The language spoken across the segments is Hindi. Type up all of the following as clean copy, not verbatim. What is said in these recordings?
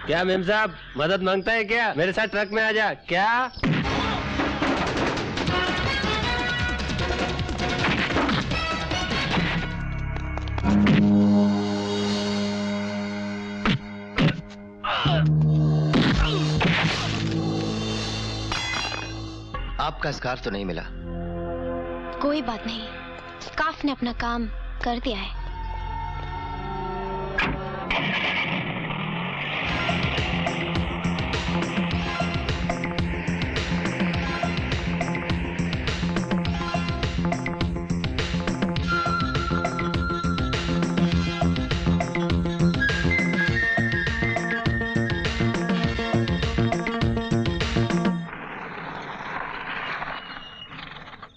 क्या मेम साहब मदद मांगता है क्या? मेरे साथ ट्रक में आ जा। क्या आपका स्कार्फ तो नहीं मिला? कोई बात नहीं, स्कार्फ ने अपना काम कर दिया है।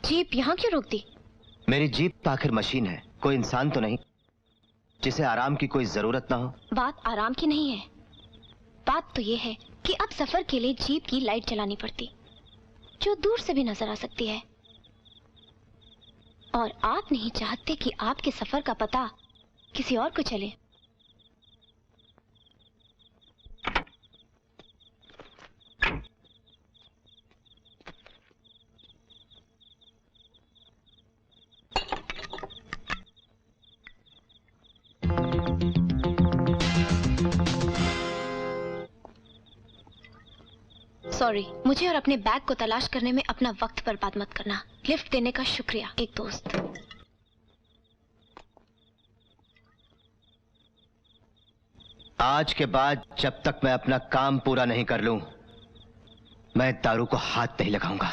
जीप यहाँ क्यों रोक दी? मेरी जीप आखिर मशीन है, कोई इंसान तो नहीं जिसे आराम की कोई जरूरत ना हो। बात आराम की नहीं है, बात तो ये है कि अब सफर के लिए जीप की लाइट जलानी पड़ती, जो दूर से भी नजर आ सकती है। और आप नहीं चाहते कि आपके सफर का पता किसी और को चले। सॉरी, मुझे और अपने बैग को तलाश करने में अपना वक्त बर्बाद मत करना। लिफ्ट देने का शुक्रिया, एक दोस्त। आज के बाद जब तक मैं अपना काम पूरा नहीं कर लूं, मैं दारू को हाथ नहीं लगाऊंगा।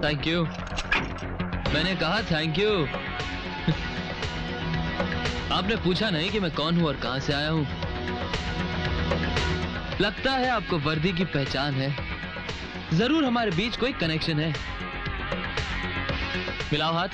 Thank you. मैंने कहा थैंक यू। आपने पूछा नहीं कि मैं कौन हूं और कहां से आया हूं। लगता है आपको वर्दी की पहचान है। जरूर हमारे बीच कोई कनेक्शन है। मिलाओ हाथ।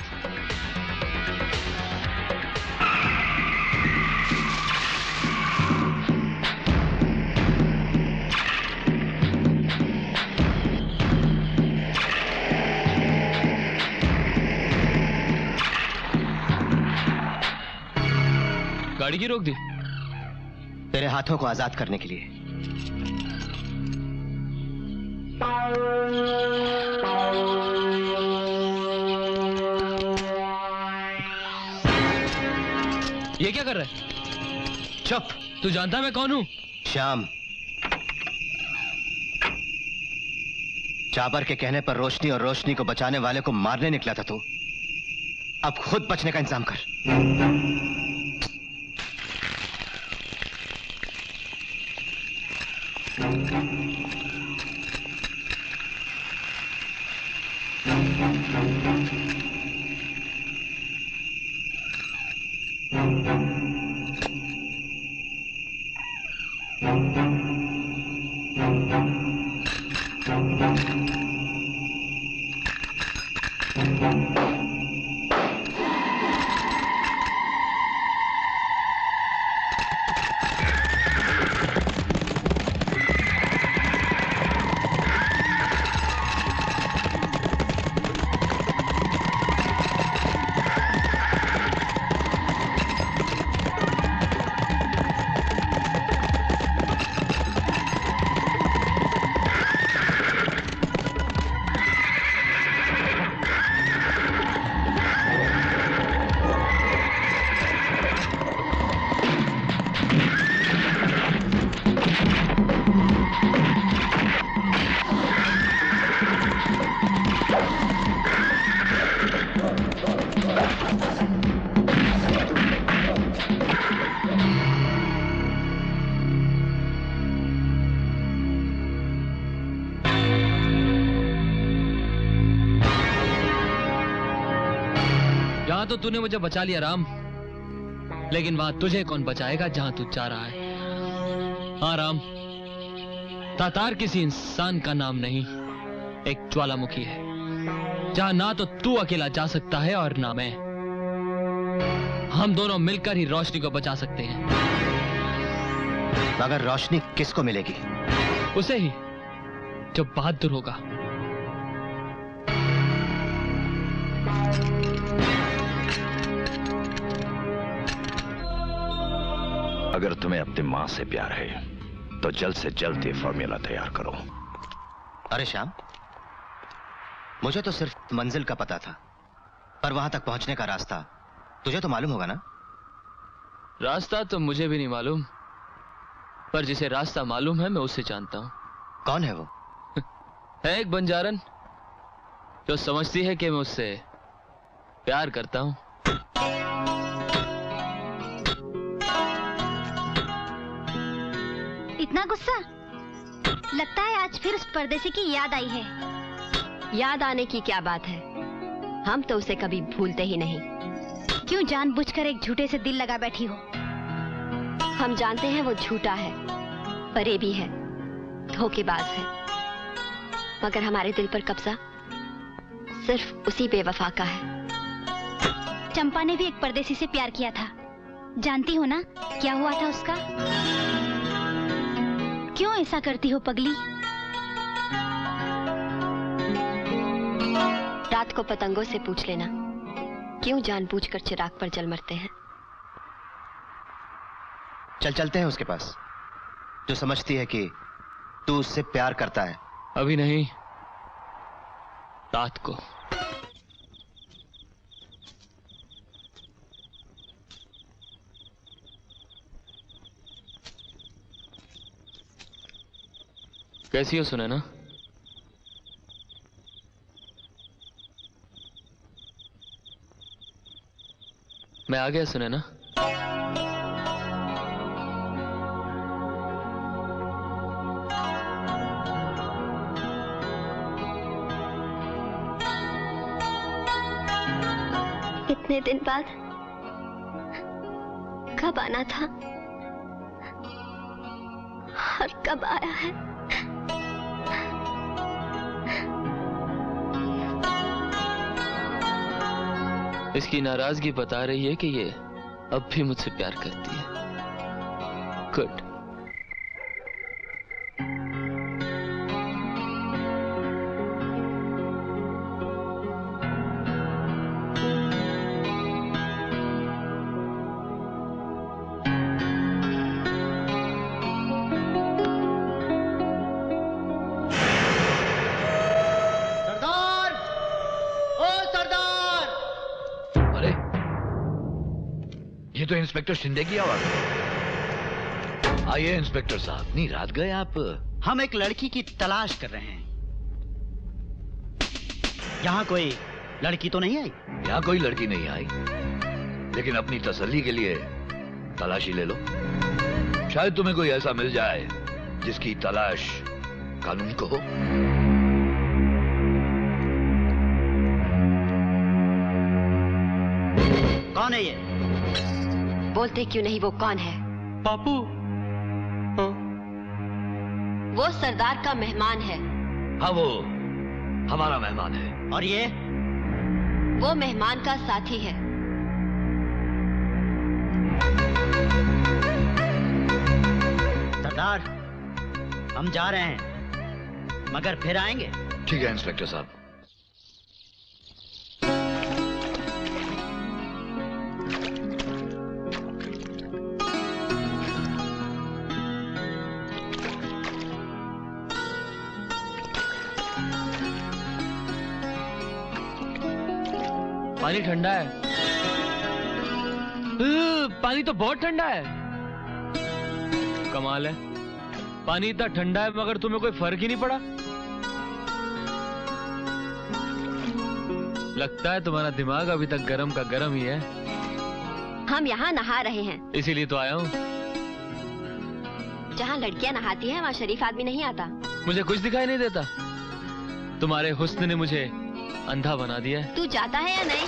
गाड़ी की रोक दी? तेरे हाथों को आजाद करने के लिए। ये क्या कर रहा है? चुप। तू जानता मैं कौन हूं? श्याम। जाबर के कहने पर रोशनी और रोशनी को बचाने वाले को मारने निकला था तू। अब खुद बचने का इंतजाम कर। तो तूने मुझे बचा लिया राम, लेकिन वहां तुझे कौन बचाएगा जहां तू जा रहा है। हाँ राम, तातार किसी इंसान का नाम नहीं, एक ज्वालामुखी है, जहां ना तो तू अकेला जा सकता है और ना मैं। हम दोनों मिलकर ही रोशनी को बचा सकते हैं। मगर रोशनी किसको मिलेगी? उसे ही जो बहादुर होगा, अगर तुम्हें अपनी मां से प्यार है तो जल्द से जल्द ये फॉर्मूला तैयार करो। अरे श्याम, मुझे तो सिर्फ मंजिल का पता था, पर वहां तक पहुंचने का रास्ता तुझे तो मालूम होगा ना? रास्ता तो मुझे भी नहीं मालूम, पर जिसे रास्ता मालूम है मैं उससे जानता हूं। कौन है वो? है एक बंजारन जो समझती है कि मैं उससे प्यार करता हूं। इतना गुस्सा? लगता है आज फिर उस परदेसी की याद आई है। याद आने की क्या बात है, हम तो उसे कभी भूलते ही नहीं। क्यों जानबूझकर एक झूठे से दिल लगा बैठी हो? हम जानते हैं वो झूठा है, फरेबी है, धोखेबाज है, मगर हमारे दिल पर कब्जा सिर्फ उसी बेवफा का है। चंपा ने भी एक परदेसी से प्यार किया था, जानती हो ना क्या हुआ था उसका? क्यों ऐसा करती हो पगली? रात को पतंगों से पूछ लेना, क्यों जानबूझकर चिराग पर जल मरते हैं। चलते हैं उसके पास, जो समझती है कि तू उससे प्यार करता है। अभी नहीं, रात को। कैसी हो सुनैना? मैं आ गया सुनैना। इतने दिन बाद कब आना था और कब आया है। इसकी नाराजगी बता रही है कि ये अब भी मुझसे प्यार करती है। गुड। सरदार! ओ सरदार! अरे ये तो इंस्पेक्टर शिंदे की आवाज है। आइए इंस्पेक्टर साहब, इतनी रात गए आप? हम एक लड़की की तलाश कर रहे हैं। यहाँ कोई लड़की तो नहीं आई? यहाँ कोई लड़की नहीं आई, लेकिन अपनी तसल्ली के लिए तलाशी ले लो। शायद तुम्हें कोई ऐसा मिल जाए जिसकी तलाश कानून को हो। कौन है ये? बोलते क्यों नहीं वो कौन है? पापू। वो सरदार का मेहमान है। हाँ, वो हमारा मेहमान है। और ये? वो मेहमान का साथी है। सरदार, हम जा रहे हैं, मगर फिर आएंगे। ठीक है इंस्पेक्टर साहब। पानी ठंडा है। पानी तो बहुत ठंडा है। कमाल है, पानी इतना ठंडा है मगर तुम्हें कोई फर्क ही नहीं पड़ा। लगता है तुम्हारा दिमाग अभी तक गरम का गरम ही है। हम यहाँ नहा रहे हैं। इसीलिए तो आया हूँ। जहाँ लड़कियाँ नहाती हैं वहाँ शरीफ आदमी नहीं आता। मुझे कुछ दिखाई नहीं देता। तुम्हारे हुस्न ने मुझे अंधा बना दिया है। तू जाता है या नहीं?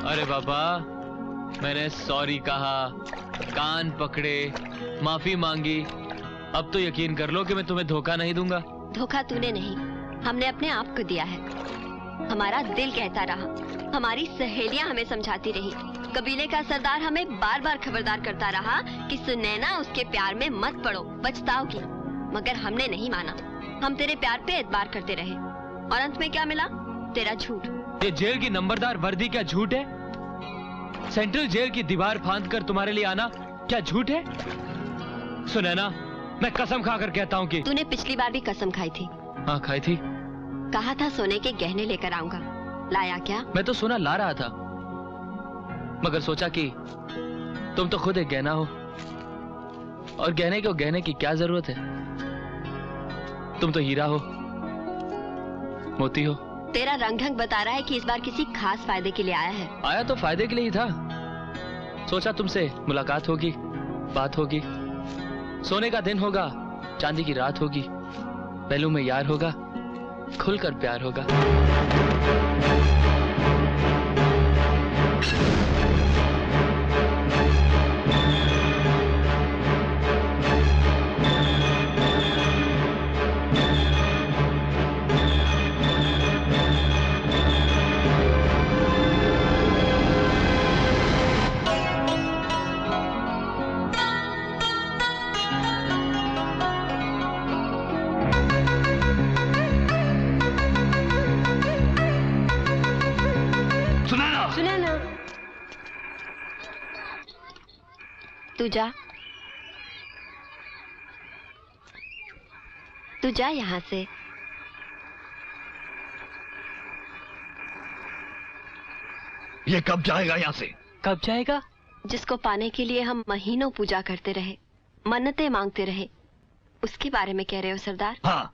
अरे बाबा, मैंने सॉरी कहा, कान पकड़े, माफी मांगी। अब तो यकीन कर लो कि मैं तुम्हें धोखा नहीं दूंगा। धोखा तूने नहीं, हमने अपने आप को दिया है। हमारा दिल कहता रहा, हमारी सहेलियां हमें समझाती रही, कबीले का सरदार हमें बार बार खबरदार करता रहा कि सुनैना उसके प्यार में मत पड़ो, पछताओगी, मगर हमने नहीं माना। हम तेरे प्यार पे एतबार करते रहे और अंत में क्या मिला? तेरा झूठ। ये जेल की नंबरदार वर्दी क्या झूठ है? सेंट्रल जेल की दीवार फांद कर तुम्हारे लिए आना क्या झूठ है? सुनैना, मैं कसम खाकर कहता हूँ कि तूने पिछली बार भी कसम खाई थी। हाँ खाई थी। कहा था सोने के गहने लेकर आऊंगा, लाया क्या? मैं तो सोना ला रहा था, मगर सोचा कि तुम तो खुद एक गहना हो और गहने को गहने की क्या जरूरत है? तुम तो हीरा हो, मोती हो। तेरा रंग ढंग बता रहा है कि इस बार किसी खास फायदे के लिए आया है। आया तो फायदे के लिए ही था। सोचा तुमसे मुलाकात होगी, बात होगी, सोने का दिन होगा, चांदी की रात होगी, पहलू में यार होगा, खुलकर प्यार होगा। तू जा यहाँ से। ये कब जाएगा यहाँ से? कब जाएगा? जिसको पाने के लिए हम महीनों पूजा करते रहे, मन्नतें मांगते रहे, उसके बारे में कह रहे हो सरदार? हाँ,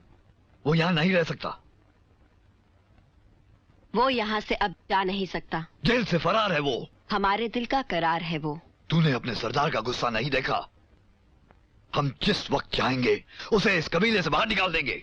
वो यहाँ नहीं रह सकता। वो यहाँ से अब जा नहीं सकता। जेल से फरार है वो। हमारे दिल का करार है वो। तूने अपने सरदार का गुस्सा नहीं देखा? हम जिस वक्त चाहेंगे उसे इस कबीले से बाहर निकाल देंगे।